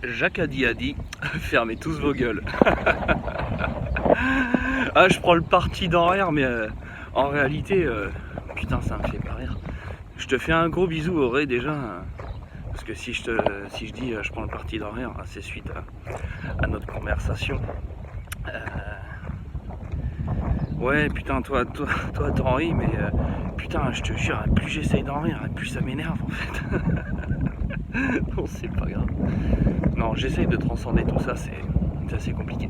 Jacques a dit, fermez tous vos gueules. Ah, je prends le parti d'en rire, mais en réalité, putain, ça me fait pas rire. Je te fais un gros bisou, Auré, déjà. Parce que si je dis je prends le parti d'en rire, c'est suite à notre conversation. Ouais, putain, toi t'en ris, mais putain, je te jure, plus j'essaye d'en rire, plus ça m'énerve en fait. Non, c'est pas grave. Non, j'essaye de transcender tout ça, c'est assez compliqué.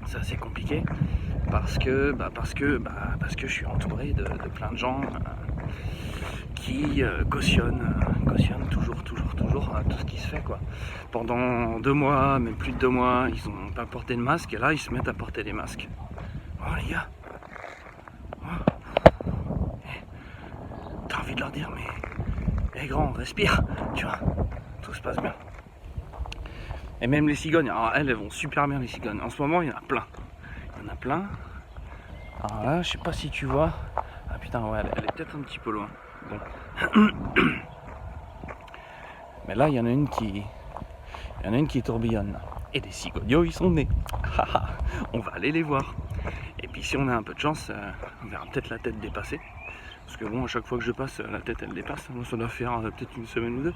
C'est assez compliqué parce que je suis entouré de plein de gens qui cautionnent toujours tout ce qui se fait quoi. Pendant 2 mois, même plus de 2 mois, ils ont pas porté de masque et là ils se mettent à porter des masques. Oh les gars, t'as envie de leur dire mais grand, respire, tu vois, tout se passe bien. Et même les cigognes, alors elles vont super bien les cigognes. En ce moment il y en a plein. Alors là, je sais pas si tu vois. Ah putain ouais, elle est peut-être un petit peu loin. Bon. Mais là il y en a une qui tourbillonne. Et des cigognos ils sont nés. On va aller les voir. Et puis si on a un peu de chance, on verra peut-être la tête dépasser. Parce que bon, à chaque fois que je passe, la tête elle dépasse. Ça doit faire peut-être une semaine ou deux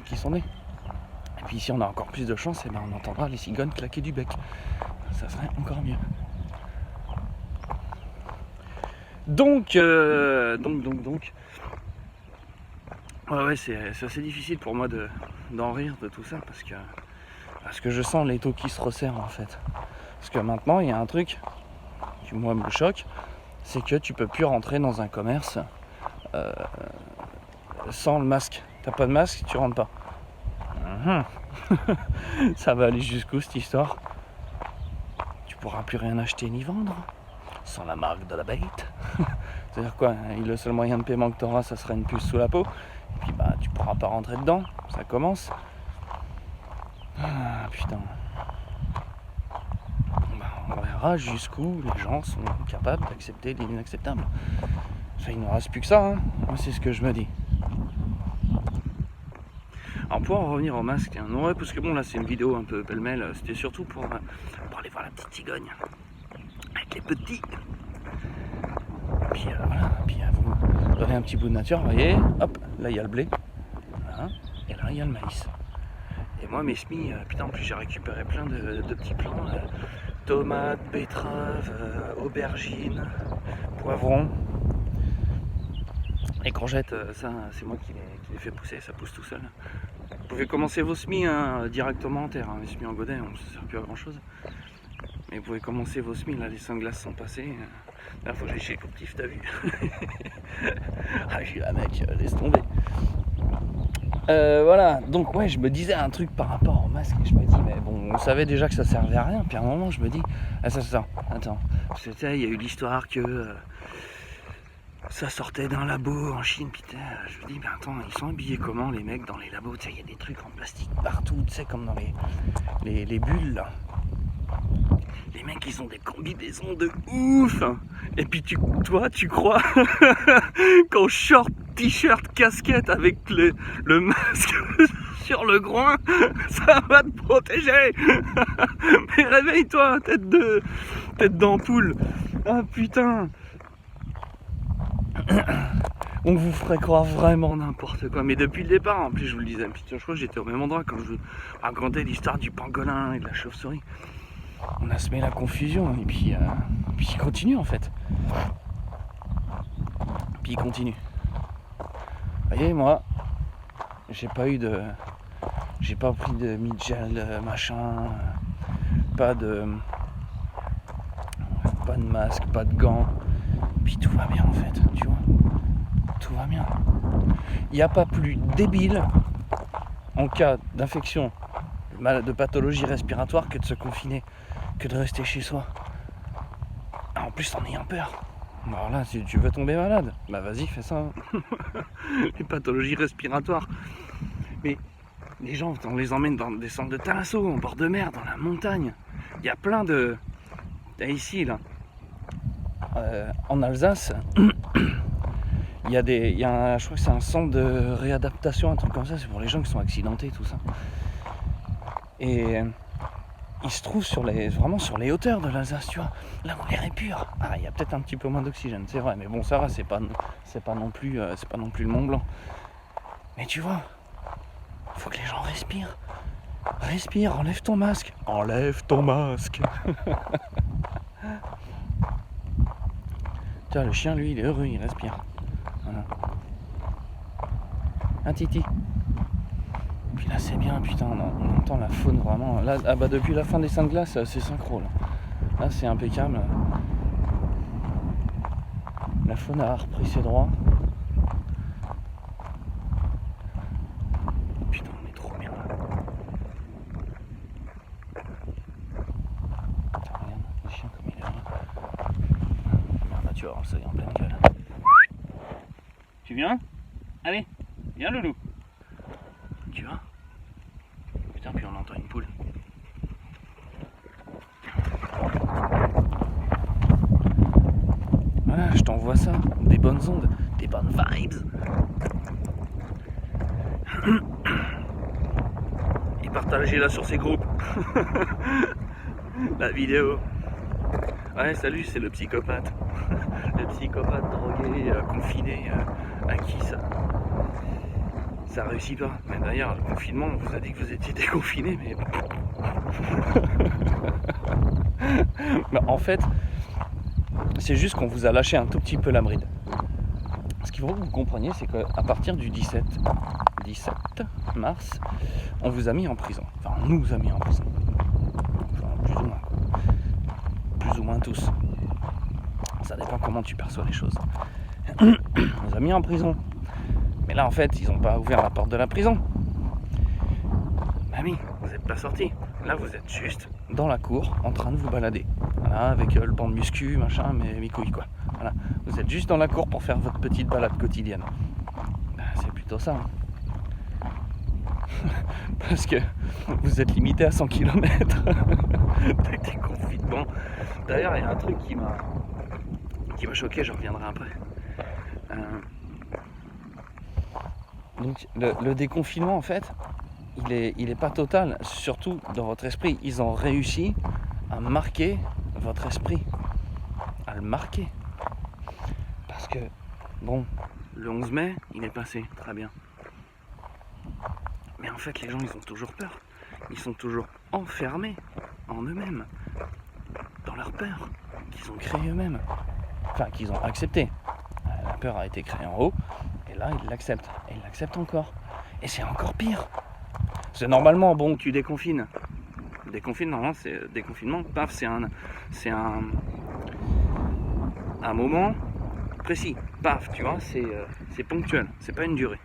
qu'ils sont nés. Et puis si on a encore plus de chance, on entendra les cigognes claquer du bec. Ça serait encore mieux. Donc. Ouais, c'est assez difficile pour moi d'en rire de tout ça parce que je sens les taux qui se resserrent en fait. Parce que maintenant, il y a un truc qui moi me choque, c'est que tu peux plus rentrer dans un commerce sans le masque. T'as pas de masque, tu rentres pas. Ça va aller jusqu'où cette histoire? Tu pourras plus rien acheter ni vendre sans la marque de la bête. C'est-à-dire quoi? Le seul moyen de paiement que tu auras, ça sera une puce sous la peau. Et puis tu pourras pas rentrer dedans. Ça commence. Ah putain. On verra jusqu'où les gens sont capables d'accepter l'inacceptable. Ça, il ne reste plus que ça, hein. Moi, c'est ce que je me dis. Alors pour en revenir au masque, non, ouais, parce que bon là c'est une vidéo un peu pêle-mêle, c'était surtout pour aller voir la petite cigogne avec les petits. Puis voilà, puis vous aurez un petit bout de nature, vous voyez, hop, là il y a le blé, voilà, et là il y a le maïs. Et moi mes semis, putain en plus j'ai récupéré plein de petits plants, tomates, betteraves, aubergines, poivrons. Les courgettes, ça c'est moi qui les fais pousser, ça pousse tout seul. Vous pouvez commencer vos semis directement en terre, les semis en godet, on ne sert plus à grand chose. Mais vous pouvez commencer vos semis, là les sunglasses sont passées. Là faut que j'aille chez le courtif, t'as vu. Ah je suis là mec, laisse tomber. Voilà, donc ouais je me disais un truc par rapport au masque, je me dis mais bon on savait déjà que ça servait à rien, puis à un moment je me dis, attends, parce que tu sais il y a eu l'histoire que ça sortait d'un labo en Chine, putain, je me dis, mais attends, ils sont habillés comment les mecs dans les labos? Tu sais, il y a des trucs en plastique partout, tu sais, comme dans les bulles là. Les mecs, ils ont des combinaisons de ouf. Et puis toi, tu crois qu'en short, t-shirt, casquette avec le masque sur le groin, ça va te protéger. Mais réveille-toi, tête d'ampoule. Ah putain. On vous ferait croire vraiment n'importe quoi. Mais depuis le départ, en plus je vous le disais, je crois que j'étais au même endroit quand je vous racontais l'histoire du pangolin et de la chauve-souris. On a semé la confusion et puis il continue en fait. Puis il continue. Vous voyez, moi, j'ai pas pris de mid-gel machin, pas de masque, pas de gants. Puis tout va bien en fait, tu vois. Tout va bien. Il n'y a pas plus débile en cas d'infection, de pathologie respiratoire que de se confiner, que de rester chez soi. En plus en ayant peur. Alors là, si tu veux tomber malade, bah vas-y, fais ça. Les pathologies respiratoires. Mais les gens, on les emmène dans des centres de thalasso, en bord de mer, dans la montagne. Il y a plein de... Ici, là, en Alsace, il y a je crois que c'est un centre de réadaptation, un truc comme ça, c'est pour les gens qui sont accidentés, tout ça. Et il se trouve vraiment sur les hauteurs de l'Alsace, tu vois, là où l'air est pur. Ah, il y a peut-être un petit peu moins d'oxygène, c'est vrai, mais bon, ça va, c'est pas non plus le Mont Blanc. Mais tu vois, faut que les gens respirent. Respire, enlève ton masque. Enlève ton masque. Tiens, le chien, lui, il est heureux, il respire. Voilà. Un titi. Puis là, c'est bien, putain, on entend la faune vraiment. Là, depuis la fin des Saintes Glaces, c'est synchro. Là, c'est impeccable. La faune a repris ses droits. Putain, on est trop bien là. Regarde, le chien comme il est là. Merde, tu vas voir, ça y est en pleine gueule. Tu viens ? Allez, viens loulou. Tu vois ? Putain, puis on entend une poule. Voilà, je t'envoie ça. Des bonnes ondes, des bonnes vibes. Et partagez-la sur ces groupes. La vidéo. Ouais, salut, c'est le psychopathe. Le psychopathe drogué, confiné, à qui ça réussit pas. Mais d'ailleurs, le confinement, on vous a dit que vous étiez déconfiné, mais... Mais en fait, c'est juste qu'on vous a lâché un tout petit peu la bride. Ce qu'il faut que vous compreniez, c'est qu'à partir du 17 mars, on vous a mis en prison. Enfin, on nous a mis en prison. Enfin, plus ou moins, quoi. Plus ou moins tous. Ça dépend comment tu perçois les choses. On nous a mis en prison. Mais là, en fait, ils n'ont pas ouvert la porte de la prison. Bah oui, vous n'êtes pas sortis. Là, vous êtes juste dans la cour, en train de vous balader. Voilà, avec le banc de muscu, machin, mais mes couilles, quoi. Voilà, vous êtes juste dans la cour pour faire votre petite balade quotidienne. Bah, c'est plutôt ça. Parce que vous êtes limité à 100 km de déconfinement. D'ailleurs, il y a un truc qui m'a choqué, je reviendrai après. Donc le déconfinement, en fait, il est pas total, surtout dans votre esprit. Ils ont réussi à marquer votre esprit, à le marquer. Parce que, bon, le 11 mai, il est passé, très bien. Mais en fait, les gens, ils ont toujours peur. Ils sont toujours enfermés en eux-mêmes, dans leur peur qu'ils ont créée eux-mêmes. Enfin, qu'ils ont accepté. La peur a été créée en haut, et là, ils l'acceptent. Et ils l'acceptent encore. Et c'est encore pire. Parce que normalement, bon, tu déconfines. Déconfine, normalement, c'est déconfinement. Paf, c'est un moment précis. Paf, tu vois, c'est ponctuel. C'est pas une durée.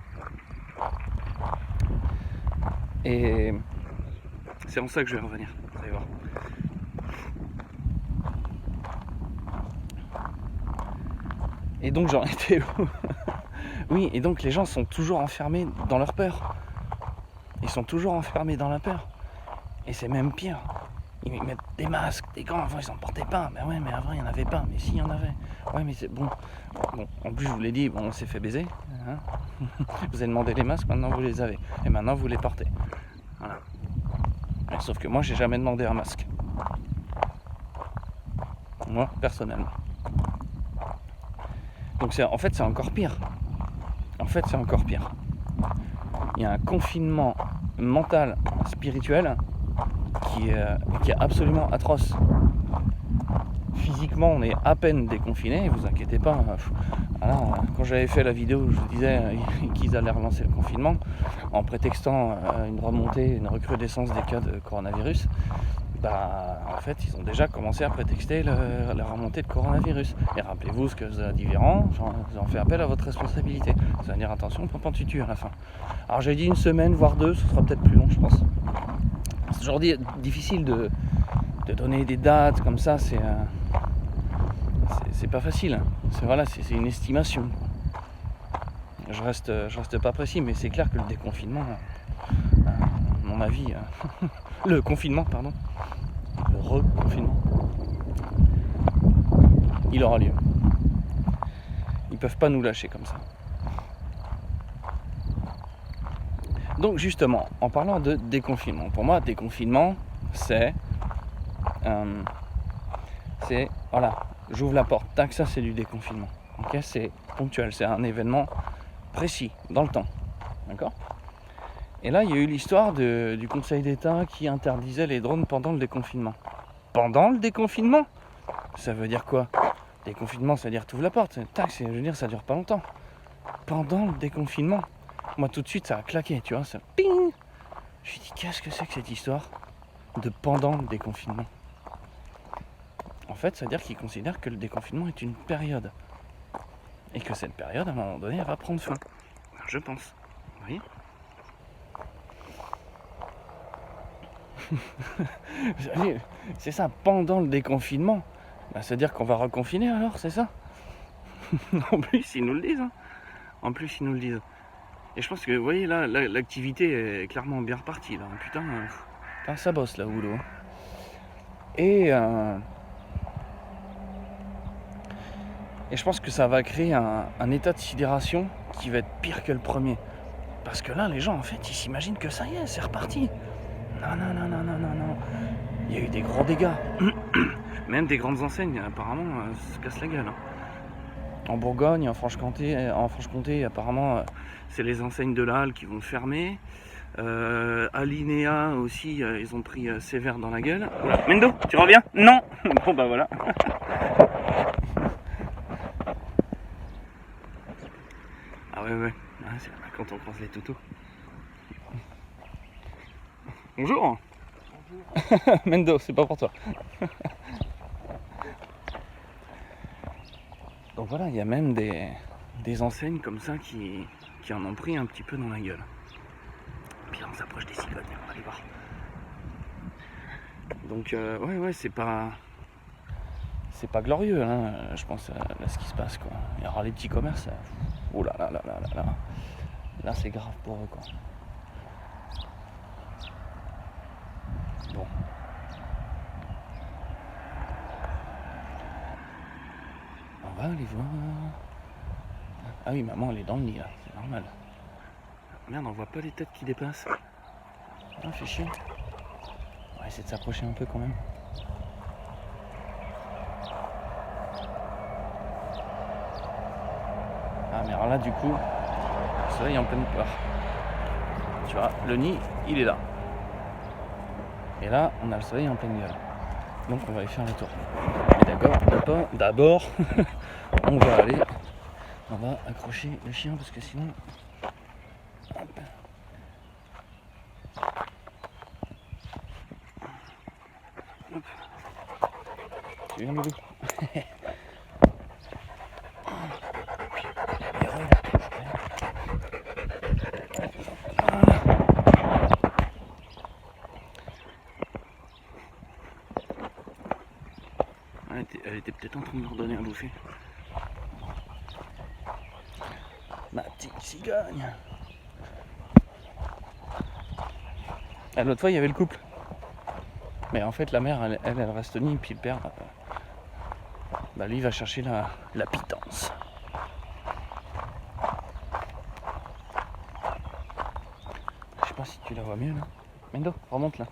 Et c'est en ça que je vais revenir. Vous allez voir. Et donc j'en étais où? Oui, et donc les gens sont toujours enfermés dans leur peur. Ils sont toujours enfermés dans la peur. Et c'est même pire. Ils mettent des masques, des gants. Avant, ils n'en portaient pas. Mais ouais, mais avant, il n'y en avait pas. Mais si, il y en avait. Ouais, mais c'est bon. Bon, en plus, je vous l'ai dit, bon, on s'est fait baiser. Hein. Vous avez demandé les masques, maintenant vous les avez. Et maintenant, vous les portez. Voilà. Mais sauf que moi, j'ai jamais demandé un masque. Moi, personnellement. Donc, en fait, c'est encore pire. En fait, c'est encore pire. Il y a un confinement mental, spirituel, qui est absolument atroce. Physiquement, on est à peine déconfiné, vous inquiétez pas. Voilà, quand j'avais fait la vidéo où je vous disais qu'ils allaient relancer le confinement, en prétextant une remontée, une recrudescence des cas de coronavirus, bah, en fait, ils ont déjà commencé à prétexter la remontée de coronavirus. Et rappelez-vous ce que vous a dit Véran, ils ont fait appel à votre responsabilité. Ça veut dire attention, papa tu tues à la fin. Alors j'ai dit une semaine, voire deux, ce sera peut-être plus long, je pense. C'est toujours difficile de donner des dates comme ça, c'est pas facile. C'est une estimation. Je reste pas précis, mais c'est clair que le déconfinement, à mon avis, le confinement, pardon, le reconfinement, il aura lieu. Ils peuvent pas nous lâcher comme ça. Donc justement, en parlant de déconfinement, pour moi, déconfinement, c'est voilà, j'ouvre la porte, tac, ça c'est du déconfinement. Ok, c'est ponctuel, c'est un événement précis, dans le temps. D'accord ? Et là, il y a eu l'histoire du Conseil d'État qui interdisait les drones pendant le déconfinement. Pendant le déconfinement ? Ça veut dire quoi ? Déconfinement, ça veut dire t'ouvres la porte. Tac, je veux dire, ça dure pas longtemps. Pendant le déconfinement. Moi, tout de suite, ça a claqué, tu vois, ça ping. Je me suis dit, qu'est-ce que c'est que cette histoire de pendant le déconfinement ? En fait, ça veut dire qu'ils considèrent que le déconfinement est une période. Et que cette période, à un moment donné, elle va prendre fin. Je pense. Vous voyez ? C'est ça, pendant le déconfinement. Bah, ça veut dire qu'on va reconfiner alors, c'est ça ? En plus, ils nous le disent. Hein. En plus, ils nous le disent. Et je pense que, vous voyez, là, l'activité est clairement bien repartie. Là. Putain, ça bosse là, au boulot. Et je pense que ça va créer un état de sidération qui va être pire que le premier. Parce que là, les gens, en fait, ils s'imaginent que ça y est, c'est reparti. Non. Il y a eu des gros dégâts. Même des grandes enseignes, apparemment, se cassent la gueule. Hein. En Bourgogne, en Franche-Comté, apparemment, c'est les enseignes de la Halle qui vont fermer. Alinéa aussi, ils ont pris sévère dans la gueule. Oula. Mendo, tu reviens ? Non. Bon bah voilà. Ah ouais. Ah, c'est quand on croise les toutous. Bonjour. Mendo, c'est pas pour toi. Donc voilà, il y a même des enseignes comme ça qui en ont pris un petit peu dans la gueule. Puis là, on s'approche des cigognes, on va aller voir. Donc ouais, c'est pas glorieux, hein, je pense, là, ce qui se passe, quoi. Il y aura les petits commerces. Oh là. Là, c'est grave pour eux, quoi. Bon. On va aller voir. Ah oui, maman, elle est dans le nid, là. C'est normal. Merde, on voit pas les têtes qui dépassent. Ah, fait chier. On va essayer de s'approcher un peu, quand même. Ah, mais alors là, du coup, le soleil est en pleine peur. Tu vois, le nid, il est là. Et là, on a le soleil en pleine gueule. Donc, on va aller faire le tour. Et d'abord, on va accrocher le chien parce que sinon... Hop. Hop. Tu viens, Loulou? Elle était peut-être en train de leur donner à bouffer. Ma petite cigogne. Ah, l'autre fois, il y avait le couple. Mais en fait, la mère, elle reste nue, puis le père, lui, il va chercher la pitance. Je sais pas si tu la vois mieux, là. Mendo, remonte, là.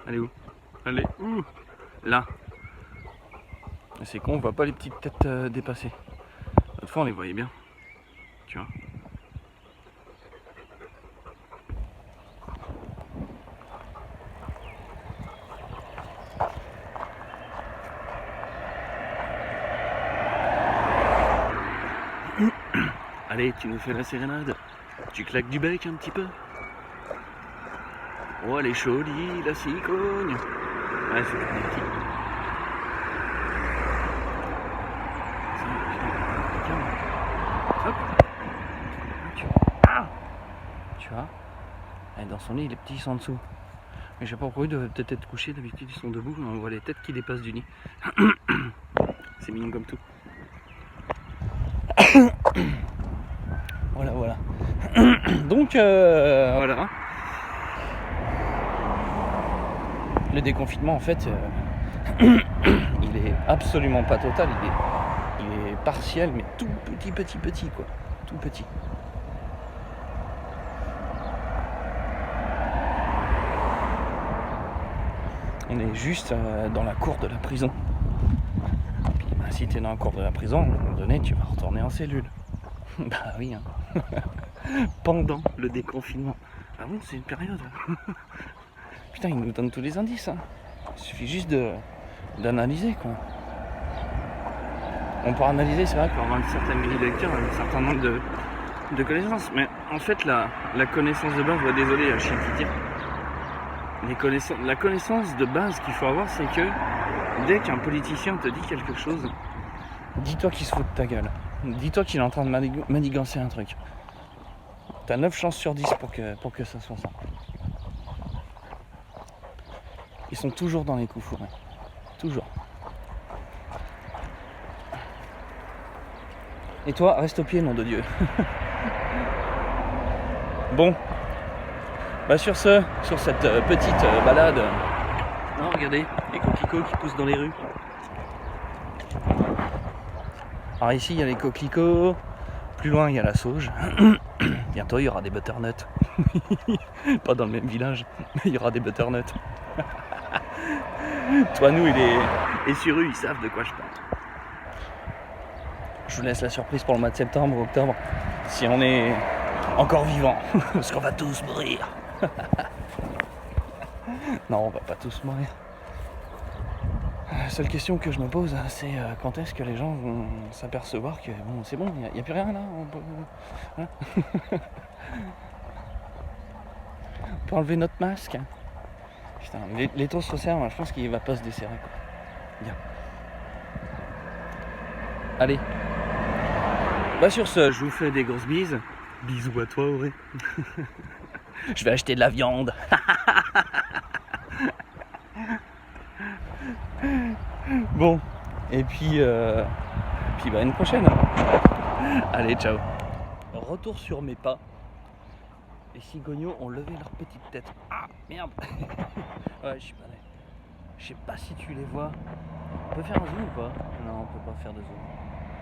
Elle est où? Elle est où? Là. C'est con, on voit pas les petites têtes dépasser. L'autre fois, on les voyait bien. Tu vois. Allez, tu nous fais la sérénade. Tu claques du bec un petit peu. Oh, elle est jolie, la cigogne. Ouais, c'est des petits. Hop. Tu vois. Et dans son lit, les petits sont en dessous. Mais je sais pas pourquoi ils doivent peut-être être couchés. D'habitude, ils sont debout. On voit les têtes qui dépassent du nid. C'est mignon comme tout. Voilà. Donc, voilà. Le déconfinement, en fait, il est absolument pas total. Il est partiel, mais tout petit, quoi. Tout petit. On est juste dans la cour de la prison. Puis, bah, si tu es dans la cour de la prison, à un moment donné, tu vas retourner en cellule. Bah oui, hein. Pendant le déconfinement. Ah bon, c'est une période. Putain, ils nous donnent tous les indices. Hein. Il suffit juste d'analyser, quoi. On peut analyser, c'est vrai, pour avoir une certaine grille de lecture, un certain nombre de connaissances. Mais en fait, la connaissance de base, désolé, je suis petit. La connaissance de base qu'il faut avoir, c'est que dès qu'un politicien te dit quelque chose, dis-toi qu'il se fout de ta gueule. Dis-toi qu'il est en train de manigancer un truc. T'as 9 chances sur 10 pour que ça soit ça. Ils sont toujours dans les coups fourrés. Toujours. Et toi, reste au pied, nom de Dieu. Bon. Bah sur cette petite balade. Non, regardez, les coquelicots qui poussent dans les rues. Alors ici, il y a les coquelicots. Plus loin, il y a la sauge. Bientôt, il y aura des butternuts. Pas dans le même village, mais il y aura des butternuts. Toi, nous, et sur eux, ils savent de quoi je parle. Je vous laisse la surprise pour le mois de septembre, octobre, si on est encore vivant, parce qu'on va tous mourir. Non, on va pas tous mourir. La seule question que je me pose, c'est quand est-ce que les gens vont s'apercevoir que bon, c'est bon, il n'y a plus rien là, on peut enlever notre masque. Putain, les taux se resserrent, je pense qu'il va pas se desserrer. Quoi. Bien. Allez. Bah sur ce, je vous fais des grosses bises. Bisous à toi, Auré. Je vais acheter de la viande. Bon, et puis bah une prochaine. Allez, ciao. Retour sur mes pas. Les cigognos ont levé leur petite tête. Ah, merde. Ouais, je suis pas là. Je sais pas si tu les vois. On peut faire un zoom ou pas? Non, on peut pas faire de zoom.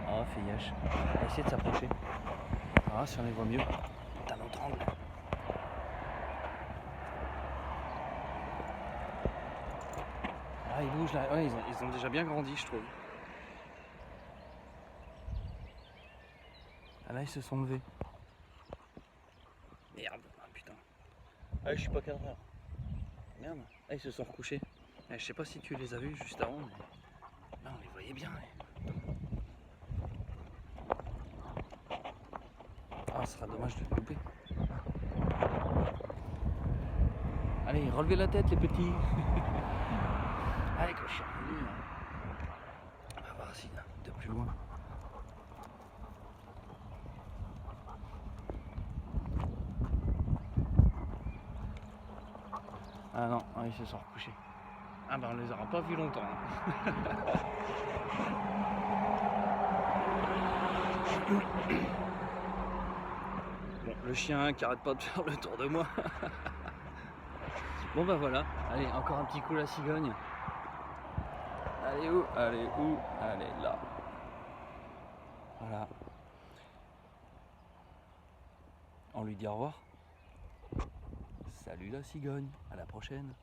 Ah, fais yesh. On va essayer de s'approcher. Ah, si on les voit mieux. Putain, notre angle. Ah, ils bougent là. Ouais, ils ont déjà bien grandi, je trouve. Ah, là, ils se sont levés. Merde, ah, putain. Ah, je suis pas cadreur. Merde. Ah, ils se sont recouchés. Je sais pas si tu les as vus juste avant, mais là, on les voyait bien. Ah, ce sera dommage de le louper. Allez, relevez la tête, les petits. Allez, cochon. On va voir si de plus loin. Ah non, ah, ils se sont recouchés. Ah ben on les aura pas vus longtemps. Bon, le chien qui arrête pas de faire le tour de moi. Bon bah voilà, allez, encore un petit coup la cigogne. Allez où? Allez où? Allez là. Voilà. On lui dit au revoir. Salut la cigogne, à la prochaine.